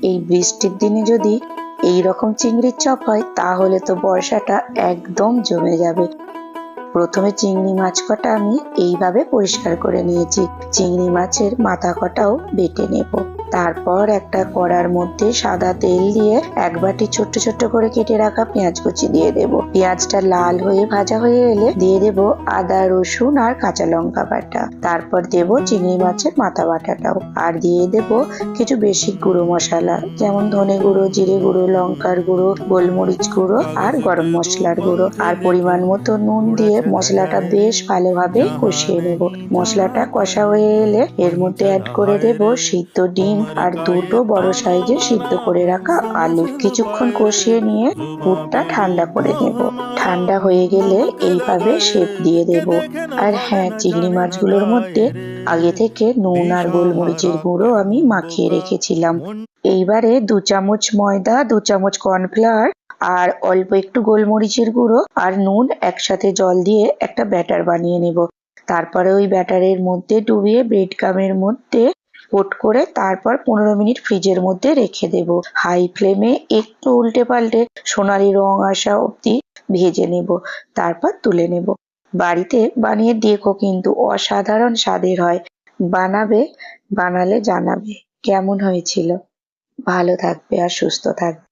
এই বৃষ্টির দিনে যদি এই রকম চিংড়ির চপ হয় তাহলে তো বর্ষাটা একদম জমে যাবে। প্রথমে চিংড়ি মাছ কটা আমি এইভাবে পরিষ্কার করে নিয়েছি। চিংড়ি মাছের মাথা কটাও বেটে নেব। তারপর একটা কড়ার মধ্যে সাদা তেল দিয়ে এক বাটি ছোট্ট ছোট্ট করে কেটে রাখা পেঁয়াজ কুচি দিয়ে দেব। পেঁয়াজটা লাল হয়ে ভাজা হয়ে এলে দিয়ে দেব আদা রসুন আর কাঁচা লঙ্কা বাটা। তারপর দেব চিংড়ি মাছের মাথা বাটাটাও, আর দিয়ে দেব কিছু বেশি গুঁড়ো মশলা, যেমন ধনে গুঁড়ো, জিরে গুঁড়ো, লঙ্কার গুঁড়ো, গোলমরিচ গুঁড়ো আর গরম মশলার গুঁড়ো, আর পরিমাণ মতো নুন দিয়ে মশলাটা বেশ ভালোভাবে কষিয়ে নেব। মশলাটা কষা হয়ে এলে এর মধ্যে অ্যাড করে দেব সিদ্ধ ডিম আর দুটো বড় সাইজের সিদ্ধ করে রাখা আলু। কিছুক্ষণ কষিয়ে নিয়ে পুরটা ঠান্ডা করে নেব। ঠান্ডা হয়ে গেলে এইভাবে শেপ দিয়ে দেব। আর হ্যাঁ, চিংড়ি মাছগুলোর মধ্যে আগে থেকে নুন আর গোলমরিচের গুঁড়ো আমি মাখিয়ে রেখেছিলাম। এইবারে 2 চামচ ময়দা, 2 চামচ কর্নফ্লাওয়ার আর অল্প একটু গোলমরিচের গুঁড়ো আর নুন একসাথে জল দিয়ে একটা ব্যাটার বানিয়ে নেব। তারপরে ওই ব্যাটারের মধ্যে ডুবিয়ে ব্রেড ক্রামের মধ্যে কোট করে তারপর 15 মিনিট ফ্রিজের মধ্যে রেখে দেব। হাই ফ্লেমে একটু উল্টে পাল্টে সোনালি রং আসা অবধি ভেজে নেব, তারপর তুলে নেব। বাড়িতে বানিয়ে দেখো, কিন্তু অসাধারণ স্বাদের হয়। বানাবে, বানালে জানাবে কেমন হয়েছিল। ভালো থাকবে আর সুস্থ থাকবে।